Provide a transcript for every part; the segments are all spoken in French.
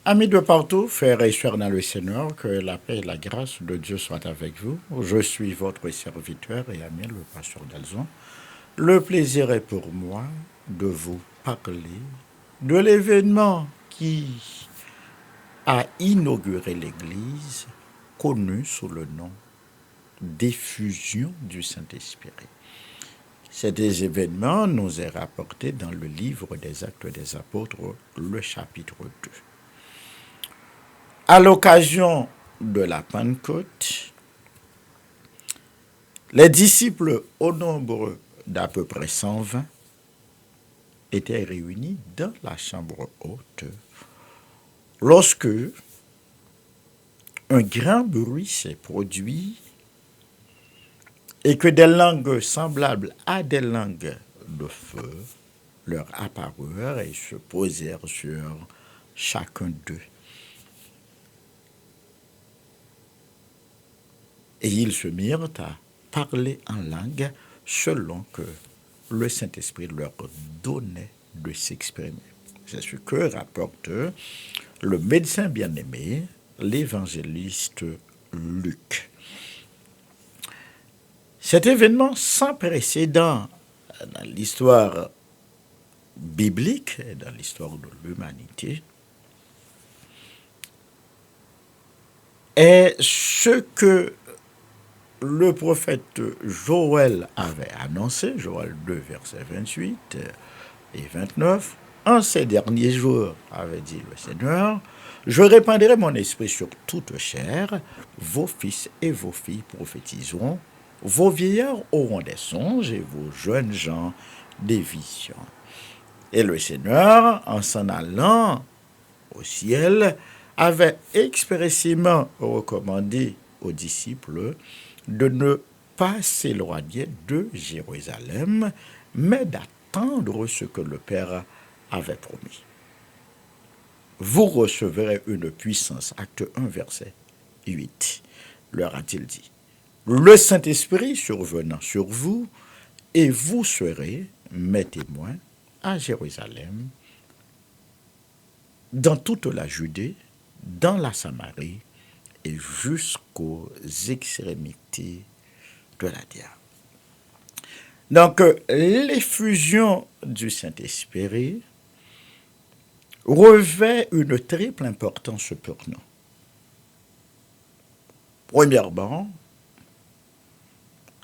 Amis de partout, frères et sœurs dans le Seigneur, que la paix et la grâce de Dieu soient avec vous. Je suis votre serviteur et ami, le pasteur Dalzon. Le plaisir est pour moi de vous parler de l'événement qui a inauguré l'Église, connu sous le nom d'effusion du Saint-Esprit. Cet événement nous est rapporté dans le livre des Actes des Apôtres, le chapitre 2. À l'occasion de la Pentecôte, les disciples, au nombre d'à peu près 120, étaient réunis dans la chambre haute lorsque un grand bruit s'est produit et que des langues semblables à des langues de feu leur apparurent et se posèrent sur chacun d'eux. Et ils se mirent à parler en langue selon que le Saint-Esprit leur donnait de s'exprimer. C'est ce que rapporte le médecin bien-aimé, l'évangéliste Luc. Cet événement sans précédent dans l'histoire biblique et dans l'histoire de l'humanité est ce que le prophète Joël avait annoncé, Joël 2, verset 28 et 29, en ces derniers jours, avait dit le Seigneur, je répandrai mon esprit sur toute chair, vos fils et vos filles prophétiseront, vos vieillards auront des songes et vos jeunes gens des visions. Et le Seigneur, en s'en allant au ciel, avait expressément recommandé aux disciples de ne pas s'éloigner de Jérusalem, mais d'attendre ce que le Père avait promis. Vous recevrez une puissance, acte 1, verset 8, leur a-t-il dit. Le Saint-Esprit survenant sur vous, et vous serez mes témoins à Jérusalem, dans toute la Judée, dans la Samarie et jusqu'aux extrémités de la terre. Donc, l'effusion du Saint-Esprit revêt une triple importance pour nous. Premièrement,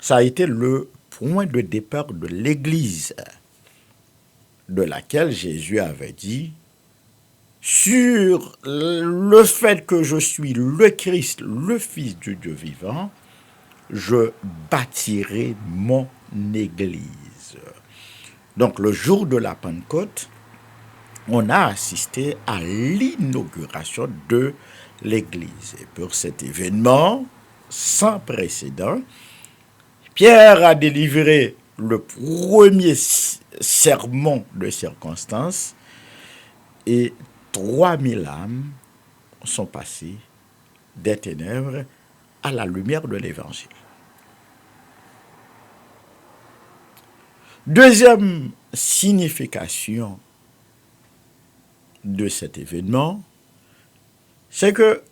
ça a été le point de départ de l'Église, de laquelle Jésus avait dit sur le fait que je suis le Christ, le Fils du Dieu vivant, je bâtirai mon Église. Donc le jour de la Pentecôte, on a assisté à l'inauguration de l'Église. Et pour cet événement sans précédent, Pierre a délivré le premier sermon de circonstance et 3000 âmes sont passées des ténèbres à la lumière de l'Évangile. Deuxième signification de cet événement, c'est que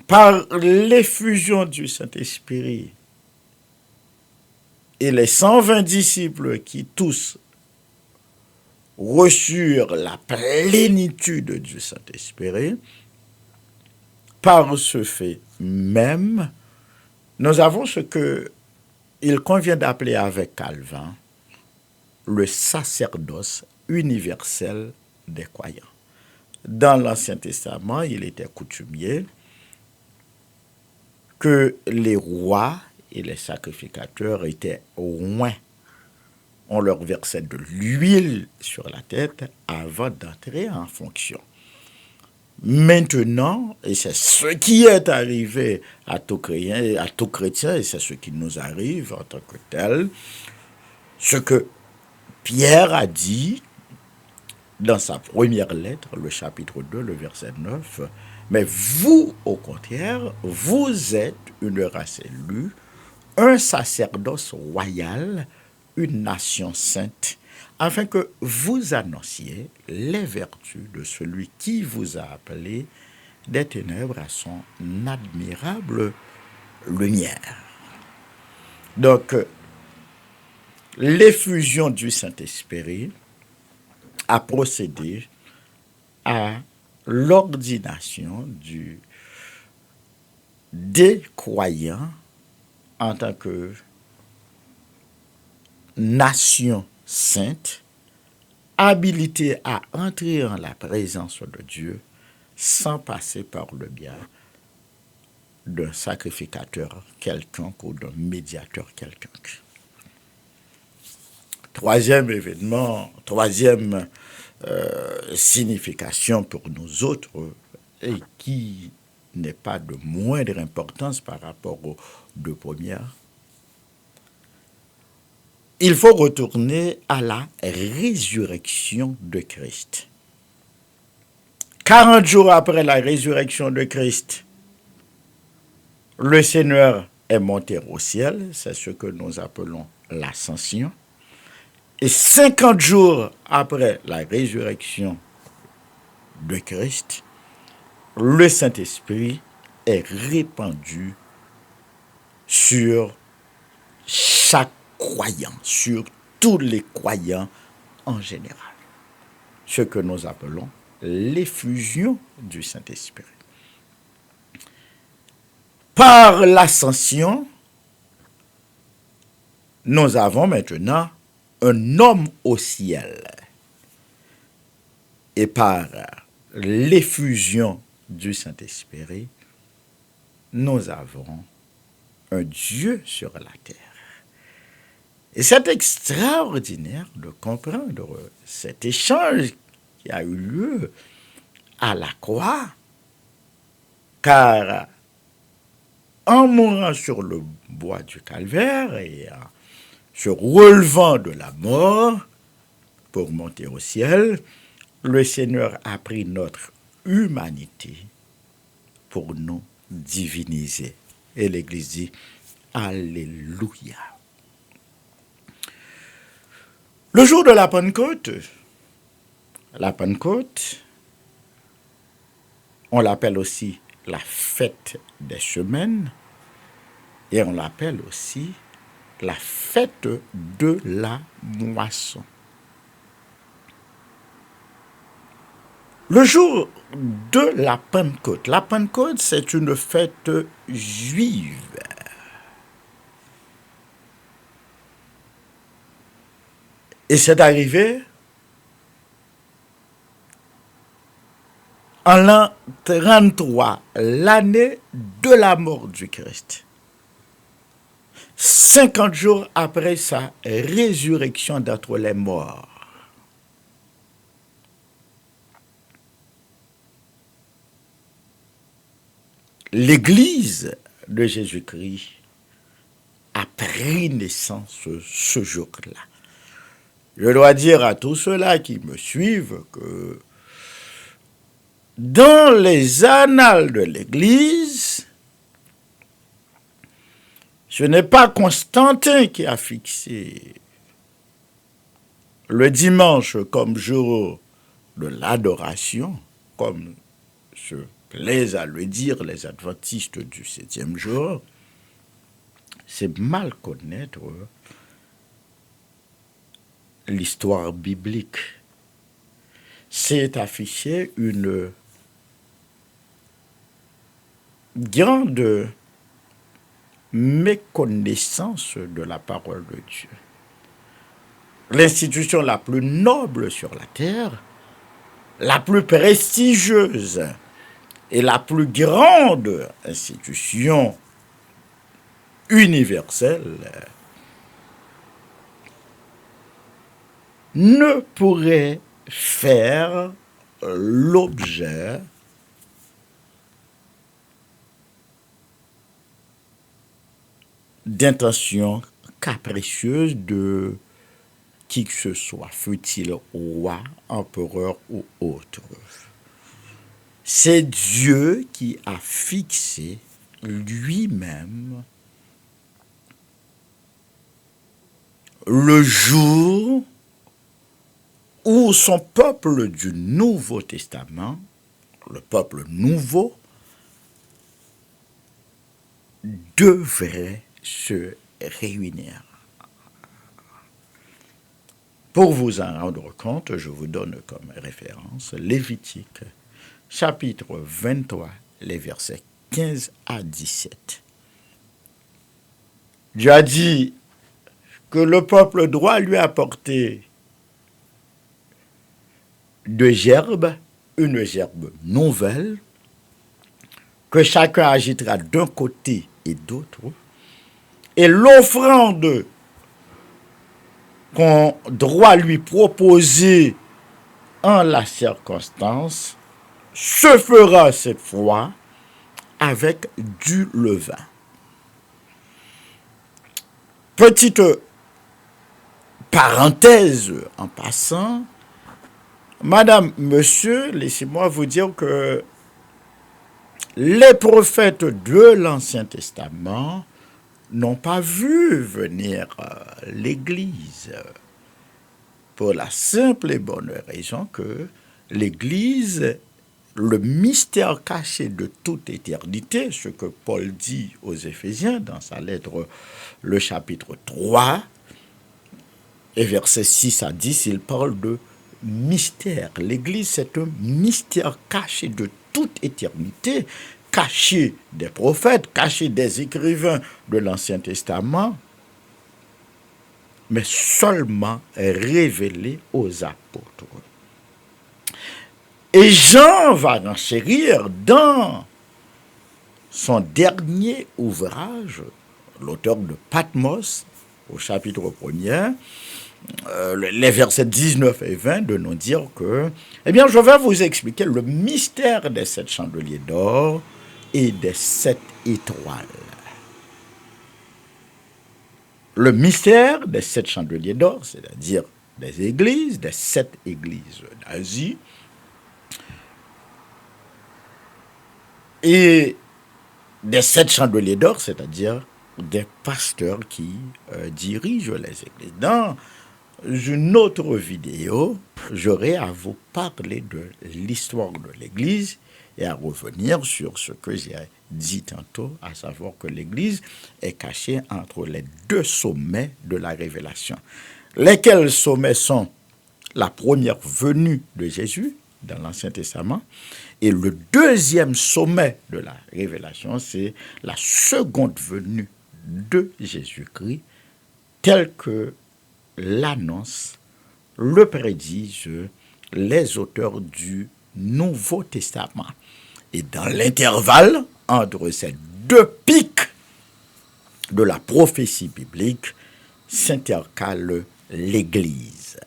par l'effusion du Saint-Esprit et les 120 disciples qui tous reçurent la plénitude du Saint-Esprit, par ce fait même, nous avons ce qu'il convient d'appeler avec Calvin le sacerdoce universel des croyants. Dans l'Ancien Testament, il était coutumier que les rois et les sacrificateurs étaient oints. On leur versait de l'huile sur la tête avant d'entrer en fonction. Maintenant, et c'est ce qui est arrivé à tout chrétien, et c'est ce qui nous arrive en tant que tel, ce que Pierre a dit dans sa première lettre, le chapitre 2, le verset 9, mais vous, au contraire, vous êtes une race élue, un sacerdoce royal, une nation sainte, afin que vous annonciez les vertus de celui qui vous a appelé des ténèbres à son admirable lumière. Donc, l'effusion du Saint-Esprit a procédé à l'ordination des croyants en tant que nation sainte, habilitée à entrer en la présence de Dieu sans passer par le biais d'un sacrificateur quelconque ou d'un médiateur quelconque. Troisième événement, troisième signification pour nous autres, et qui n'est pas de moindre importance par rapport aux deux premières, il faut retourner à la résurrection de Christ. 40 jours après la résurrection de Christ, le Seigneur est monté au ciel, c'est ce que nous appelons l'ascension. Et 50 jours après la résurrection de Christ, le Saint-Esprit est répandu sur chaque croyant, sur tous les croyants en général. Ce que nous appelons l'effusion du Saint-Esprit. Par l'ascension, nous avons maintenant un homme au ciel. Et par l'effusion du Saint-Esprit, nous avons un Dieu sur la terre. Et c'est extraordinaire de comprendre cet échange qui a eu lieu à la croix, car en mourant sur le bois du calvaire et en se relevant de la mort pour monter au ciel, le Seigneur a pris notre humanité pour nous diviniser. Et l'Église dit Alléluia. Le jour de la Pentecôte, on l'appelle aussi la fête des semaines et on l'appelle aussi la fête de la moisson. Le jour de la Pentecôte, c'est une fête juive. Et c'est arrivé en l'an 33, l'année de la mort du Christ. 50 jours après sa résurrection d'entre les morts. L'Église de Jésus-Christ a pris naissance ce jour-là. Je dois dire à tous ceux-là qui me suivent que dans les annales de l'Église, ce n'est pas Constantin qui a fixé le dimanche comme jour de l'adoration, comme se plaisent à le dire les adventistes du 7e jour. C'est mal connaître l'histoire biblique. C'est afficher une grande méconnaissance de la parole de Dieu. L'institution la plus noble sur la terre, la plus prestigieuse et la plus grande institution universelle ne pourrait faire l'objet d'intentions capricieuses de qui que ce soit, fût-il roi, empereur ou autre. C'est Dieu qui a fixé lui-même le jour où son peuple du Nouveau Testament, le peuple nouveau, devrait se réunir. Pour vous en rendre compte, je vous donne comme référence Lévitique, chapitre 23, les versets 15 à 17. Dieu a dit que le peuple doit lui apporter de gerbes, une gerbe nouvelle, que chacun agitera d'un côté et d'autre, et l'offrande qu'on doit lui proposer en la circonstance se fera cette fois avec du levain. Petite parenthèse en passant, Madame, Monsieur, laissez-moi vous dire que les prophètes de l'Ancien Testament n'ont pas vu venir l'Église pour la simple et bonne raison que l'Église, le mystère caché de toute éternité, ce que Paul dit aux Éphésiens dans sa lettre, le chapitre 3, et versets 6 à 10, il parle de mystère. L'Église, c'est un mystère caché de toute éternité, caché des prophètes, caché des écrivains de l'Ancien Testament, mais seulement révélé aux apôtres. Et Jean va renchérir dans son dernier ouvrage, l'auteur de Patmos, au chapitre 1er, les versets 19 et 20, de nous dire que, eh bien, je vais vous expliquer le mystère des 7 chandeliers d'or et des 7 étoiles. Le mystère des 7 chandeliers d'or, c'est-à-dire des églises, des 7 églises d'Asie, et des 7 chandeliers d'or, c'est-à-dire des pasteurs qui dirigent les églises. Dans une autre vidéo, j'aurai à vous parler de l'histoire de l'Église et à revenir sur ce que j'ai dit tantôt, à savoir que l'Église est cachée entre les 2 sommets de la révélation. Lesquels sommets sont la première venue de Jésus dans l'Ancien Testament et le deuxième sommet de la révélation, c'est la seconde venue de Jésus-Christ, tel que l'annonce, le prédisent les auteurs du Nouveau Testament. Et dans l'intervalle entre ces 2 pics de la prophétie biblique s'intercale l'Église.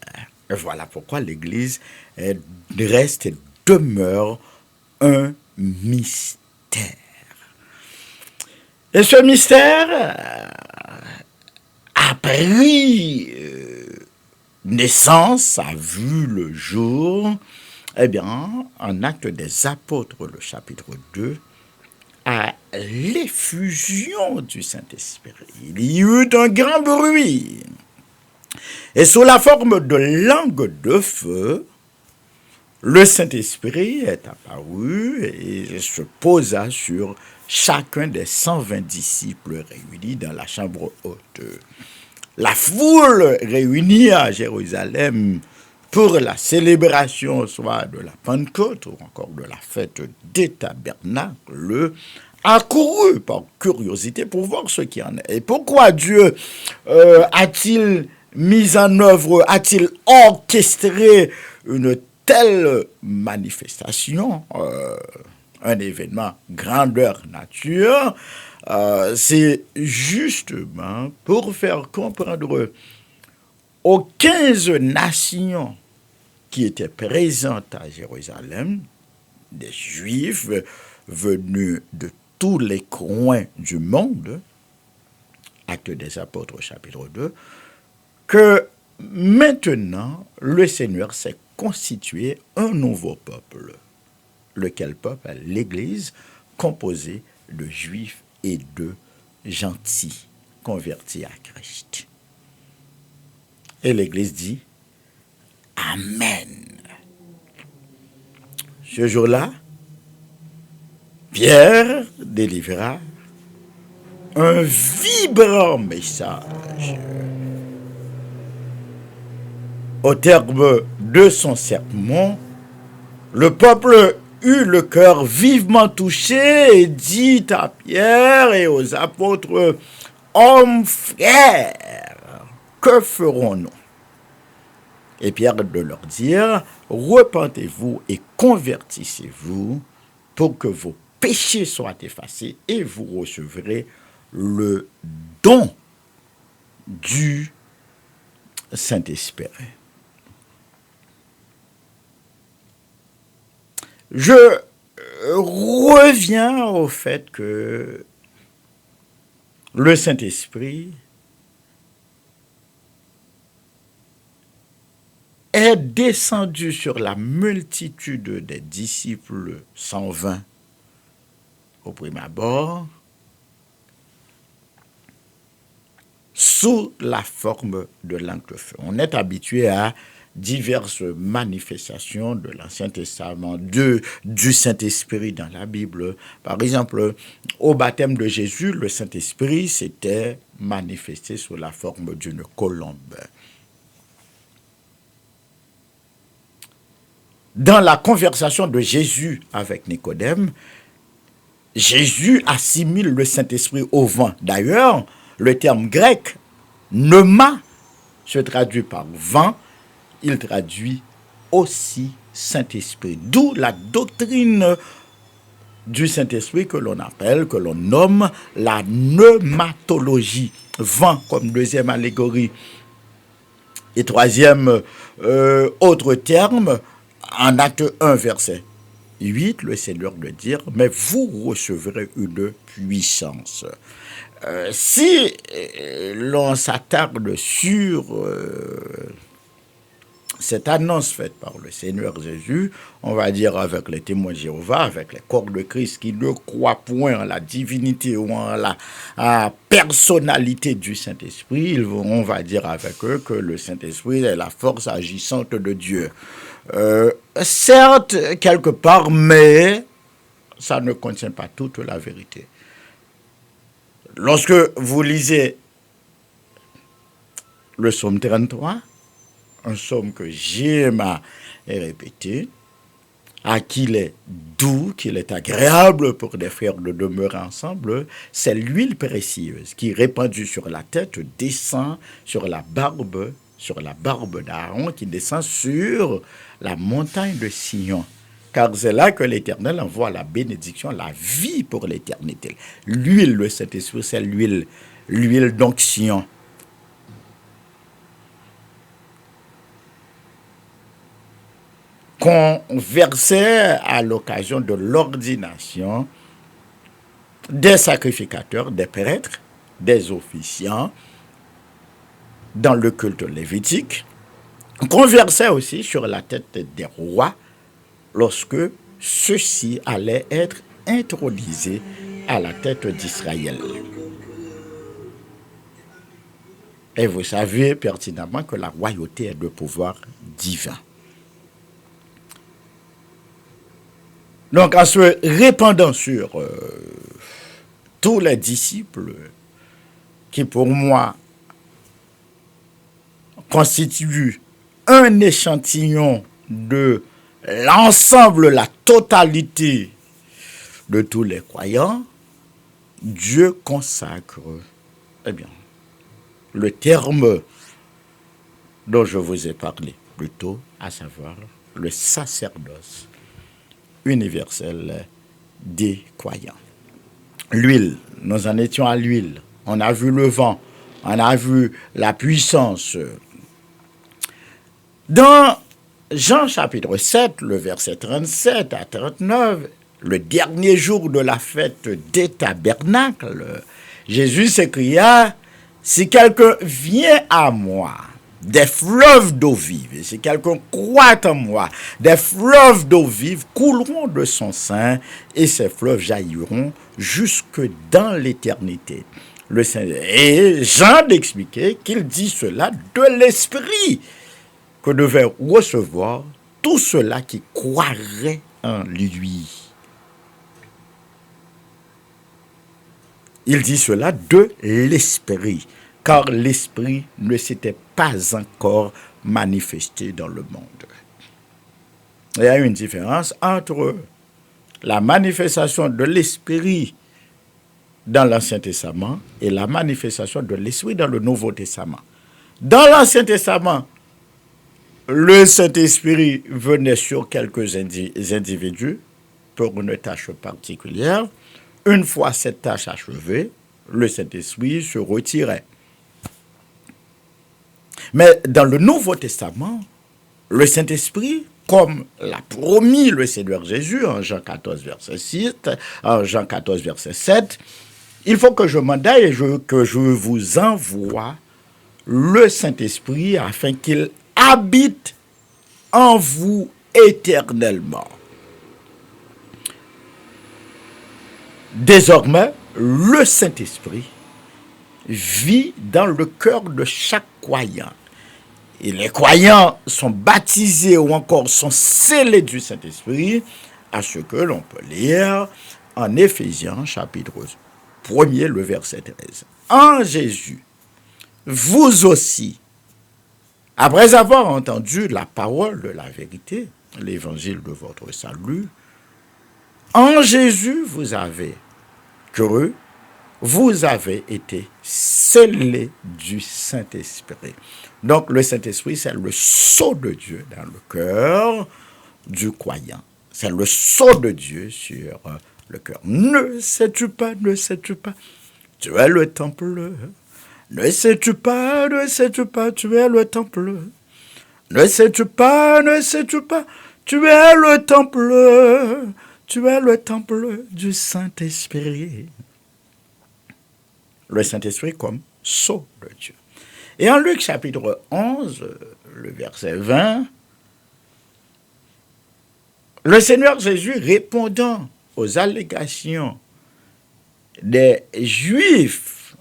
Et voilà pourquoi l'Église reste et demeure un mystère. Et ce mystère a pris naissance, a vu le jour, eh bien, en Actes des Apôtres, le chapitre 2, à l'effusion du Saint-Esprit. Il y eut un grand bruit, et sous la forme de langue de feu, le Saint-Esprit est apparu et se posa sur chacun des 120 disciples réunis dans la chambre haute. La foule réunie à Jérusalem pour la célébration soit de la Pentecôte ou encore de la fête des tabernacles accourut par curiosité pour voir ce qu'il y en est. Et pourquoi Dieu a-t-il mis en œuvre, a-t-il orchestré une telle manifestation, un événement grandeur nature? C'est justement pour faire comprendre aux 15 nations qui étaient présentes à Jérusalem, des Juifs venus de tous les coins du monde, Actes des Apôtres, chapitre 2, que maintenant, le Seigneur s'est constitué un nouveau peuple. Lequel peuple? L'Église, composée de Juifs et de gentils convertis à Christ. Et l'Église dit, Amen. Ce jour-là, Pierre délivra un vibrant message. Au terme de son sermon, le peuple eut le cœur vivement touché et dit à Pierre et aux apôtres, « Hommes frères, que ferons-nous » Et Pierre de leur dire, « Repentez-vous et convertissez-vous pour que vos péchés soient effacés et vous recevrez le don du Saint-Esprit. » Je reviens au fait que le Saint-Esprit est descendu sur la multitude des disciples 120 au premier abord sous la forme de langue de feu. On est habitué à diverses manifestations de l'Ancien Testament, du Saint-Esprit dans la Bible. Par exemple, au baptême de Jésus, le Saint-Esprit s'était manifesté sous la forme d'une colombe. Dans la conversation de Jésus avec Nicodème, Jésus assimile le Saint-Esprit au vent. D'ailleurs, le terme grec, pneuma, se traduit par vent, il traduit aussi Saint-Esprit. D'où la doctrine du Saint-Esprit que l'on appelle, que l'on nomme la pneumatologie. Vent comme deuxième allégorie. Et troisième autre terme, en acte 1, verset 8, le Seigneur de dire, mais vous recevrez une puissance. Si l'on s'attarde sur cette annonce faite par le Seigneur Jésus, on va dire avec les témoins de Jéhovah, avec les corps de Christ qui ne croient point en la divinité ou en la personnalité du Saint-Esprit, on va dire avec eux que le Saint-Esprit est la force agissante de Dieu. Certes, quelque part, mais ça ne contient pas toute la vérité. Lorsque vous lisez le psaume 33, un psaume que j'aime répéter, à qu'il est doux, qu'il est agréable pour des frères de demeurer ensemble, c'est l'huile précieuse qui, répandue sur la tête, descend sur la barbe d'Aaron, qui descend sur la montagne de Sion. Car c'est là que l'Éternel envoie la bénédiction, la vie pour l'éternité. L'huile, le Saint-Esprit, c'est l'huile d'onction. Qu'on versait à l'occasion de l'ordination des sacrificateurs, des prêtres, des officiants dans le culte lévitique, qu'on versait aussi sur la tête des rois lorsque ceux-ci allaient être intronisés à la tête d'Israël. Et vous savez pertinemment que la royauté est de pouvoir divin. Donc, en se répandant sur tous les disciples qui, pour moi, constituent un échantillon de l'ensemble, la totalité de tous les croyants, Dieu consacre, le terme dont je vous ai parlé plus tôt, à savoir le sacerdoce universel des croyants. L'huile, nous en étions à l'huile. On a vu le vent, on a vu la puissance. Dans Jean chapitre 7, le verset 37 à 39, le dernier jour de la fête des tabernacles, Jésus s'écria, « Si quelqu'un vient à moi, des fleuves d'eau vive, et si quelqu'un croit en moi, des fleuves d'eau vive couleront de son sein, et ces fleuves jailliront jusque dans l'éternité. » Et Jean d'expliquer qu'il dit cela de l'esprit. que devaient recevoir tous ceux-là qui croiraient en lui. Il dit cela de l'Esprit, car l'Esprit ne s'était pas encore manifesté dans le monde. Il y a une différence entre la manifestation de l'Esprit dans l'Ancien Testament et la manifestation de l'Esprit dans le Nouveau Testament. Dans l'Ancien Testament, le Saint-Esprit venait sur quelques individus pour une tâche particulière. Une fois cette tâche achevée, le Saint-Esprit se retirait. Mais dans le Nouveau Testament, le Saint-Esprit, comme l'a promis le Seigneur Jésus en Jean 14, verset 6, en Jean 14, verset 7, il faut que je m'en aille et que je vous envoie le Saint-Esprit afin qu'il habite en vous éternellement. Désormais, le Saint-Esprit vit dans le cœur de chaque croyant. Et les croyants sont baptisés ou encore sont scellés du Saint-Esprit, à ce que l'on peut lire en Éphésiens chapitre 1er, le verset 13. En Jésus, vous aussi, après avoir entendu la parole de la vérité, l'évangile de votre salut, en Jésus, vous avez cru, vous avez été scellés du Saint-Esprit. Donc, le Saint-Esprit, c'est le sceau de Dieu dans le cœur du croyant. C'est le sceau de Dieu sur le cœur. Ne sais-tu pas, tu es le temple. Ne sais-tu pas, tu es le temple. Ne sais-tu pas, tu es le temple. Tu es le temple du Saint-Esprit. Le Saint-Esprit comme sceau de Dieu. Et en Luc chapitre 11, le verset 20, le Seigneur Jésus répondant aux allégations des Juifs,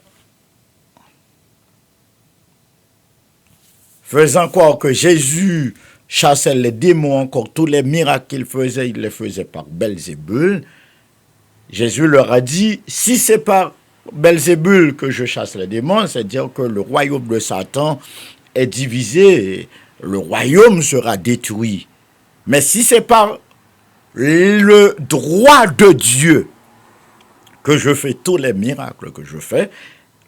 faisant croire que Jésus chassait les démons, encore tous les miracles qu'il faisait, il les faisait par Belzébul. Jésus leur a dit, si c'est par Belzébul que je chasse les démons, c'est-à-dire que le royaume de Satan est divisé, le royaume sera détruit. Mais si c'est par le droit de Dieu que je fais tous les miracles que je fais,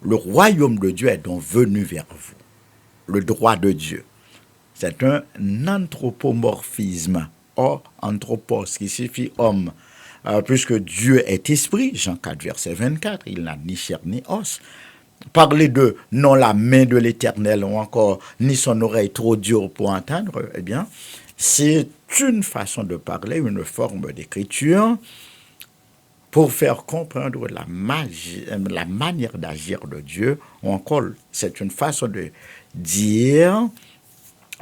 le royaume de Dieu est donc venu vers vous. Le droit de Dieu. C'est un anthropomorphisme. Or, anthropos, qui signifie homme. Puisque Dieu est esprit, Jean 4, verset 24, il n'a ni chair ni os. Parler de non la main de l'Éternel ou encore ni son oreille trop dure pour entendre, eh bien, c'est une façon de parler, une forme d'écriture pour faire comprendre la manière d'agir de Dieu, ou encore c'est une façon de dire,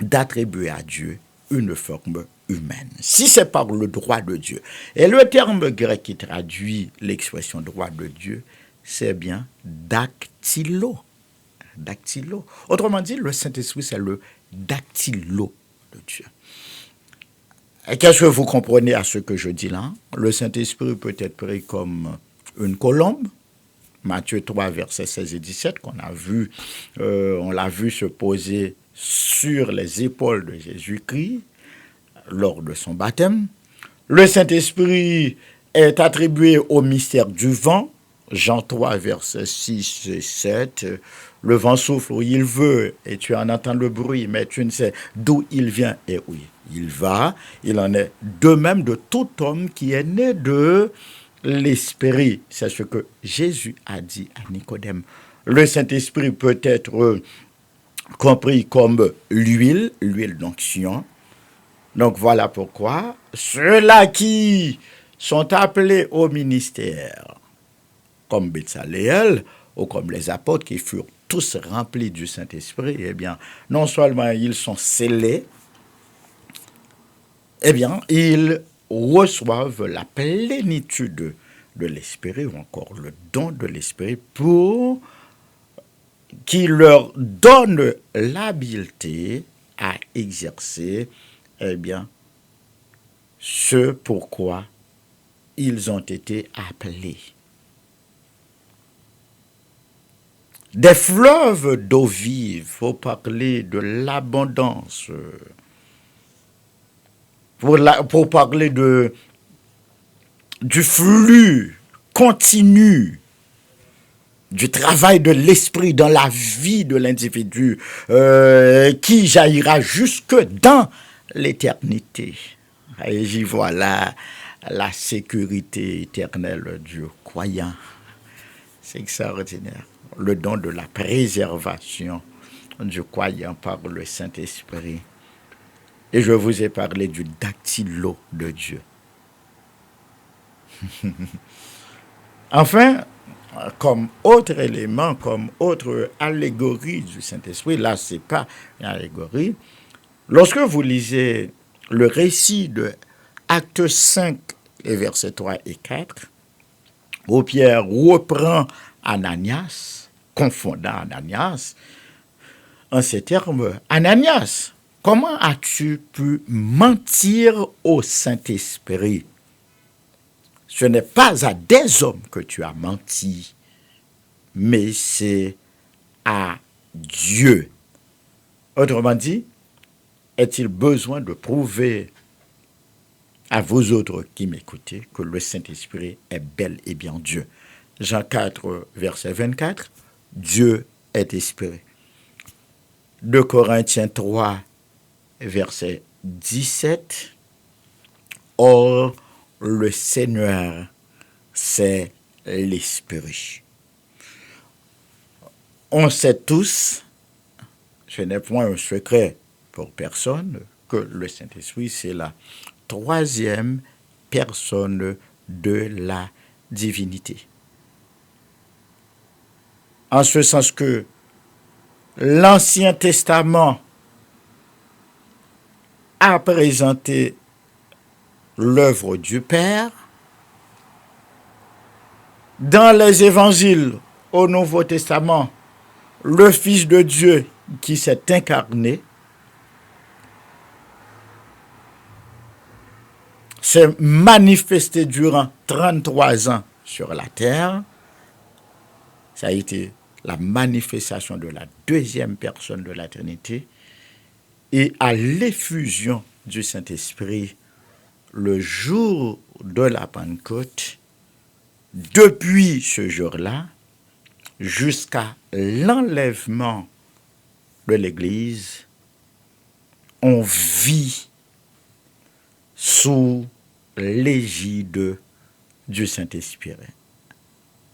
d'attribuer à Dieu une forme humaine. Si c'est par le droit de Dieu, et le terme grec qui traduit l'expression droit de Dieu, c'est bien dactylo. Dactylo. Autrement dit, le Saint-Esprit, c'est le dactylo de Dieu. Et qu'est-ce que vous comprenez à ce que je dis là? Le Saint-Esprit peut être pris comme une colombe. Matthieu 3, versets 16 et 17, qu'on a vu, on l'a vu se poser sur les épaules de Jésus-Christ lors de son baptême. Le Saint-Esprit est attribué au mystère du vent. Jean 3, versets 6 et 7. Le vent souffle où il veut et tu en entends le bruit, mais tu ne sais d'où il vient et où il va. Il en est de même de tout homme qui est né de l'Esprit. C'est ce que Jésus a dit à Nicodème. Le Saint-Esprit peut être compris comme l'huile d'onction. Donc voilà pourquoi ceux-là qui sont appelés au ministère, comme Betsaléel ou comme les apôtres qui furent tous remplis du Saint-Esprit, eh bien, non seulement ils sont scellés, eh bien, ils reçoivent la plénitude de l'Esprit ou encore le don de l'Esprit pour qui leur donne l'habileté à exercer, eh bien, ce pourquoi ils ont été appelés. Des fleuves d'eau vive, faut parler de l'abondance, pour parler du flux continu du travail de l'esprit dans la vie de l'individu qui jaillira jusque dans l'éternité. Et j'y vois là la sécurité éternelle du croyant. C'est extraordinaire. Le don de la préservation du croyant par le Saint-Esprit. Et je vous ai parlé du dactylo de Dieu. Enfin, comme autre élément, comme autre allégorie du Saint-Esprit, là, ce n'est pas une allégorie. Lorsque vous lisez le récit de Actes 5, les versets 3 et 4, où Pierre reprend Ananias, confondant Ananias, en ces termes, Ananias, comment as-tu pu mentir au Saint-Esprit? Ce n'est pas à des hommes que tu as menti, mais c'est à Dieu. Autrement dit, est-il besoin de prouver à vous autres qui m'écoutez que le Saint-Esprit est bel et bien Dieu? Jean 4, verset 24, Dieu est esprit. 2 Corinthiens 3, verset 17, or le Seigneur, c'est l'Esprit. On sait tous, ce n'est point un secret pour personne, que le Saint-Esprit, c'est la troisième personne de la divinité. En ce sens que l'Ancien Testament a présenté l'œuvre du Père. Dans les évangiles au Nouveau Testament, le Fils de Dieu qui s'est incarné s'est manifesté durant 33 ans sur la terre. Ça a été la manifestation de la deuxième personne de la Trinité. Et à l'effusion du Saint-Esprit, le jour de la Pentecôte, depuis ce jour-là, jusqu'à l'enlèvement de l'Église, on vit sous l'égide du Saint-Esprit.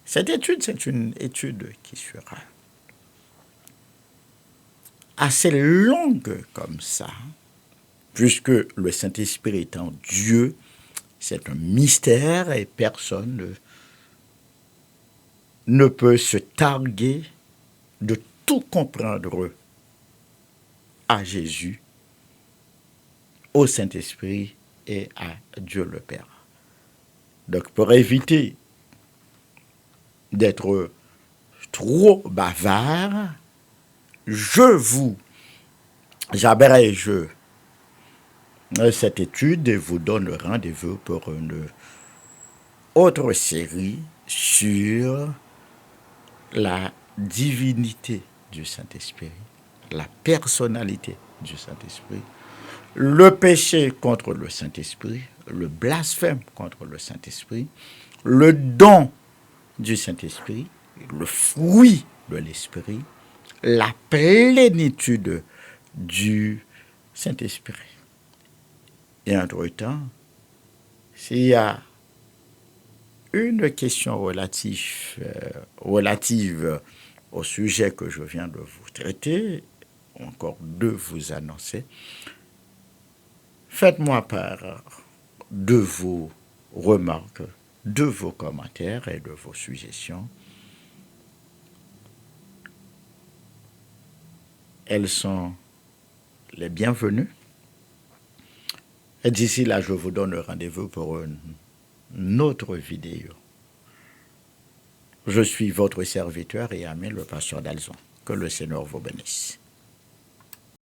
Cette étude, c'est une étude qui sera assez longue comme ça, puisque le Saint-Esprit étant Dieu, c'est un mystère et personne ne peut se targuer de tout comprendre à Jésus, au Saint-Esprit et à Dieu le Père. Donc pour éviter d'être trop bavard, j'abrège cette étude et vous donne rendez-vous pour une autre série sur la divinité du Saint-Esprit, la personnalité du Saint-Esprit, le péché contre le Saint-Esprit, le blasphème contre le Saint-Esprit, le don du Saint-Esprit, le fruit de l'Esprit, la plénitude du Saint-Esprit. Et entre-temps, s'il y a une question relative au sujet que je viens de vous traiter, encore de vous annoncer, faites-moi part de vos remarques, de vos commentaires et de vos suggestions. Elles sont les bienvenues. Et d'ici là, je vous donne rendez-vous pour une autre vidéo. Je suis votre serviteur et ami, le pasteur Dalzon. Que le Seigneur vous bénisse.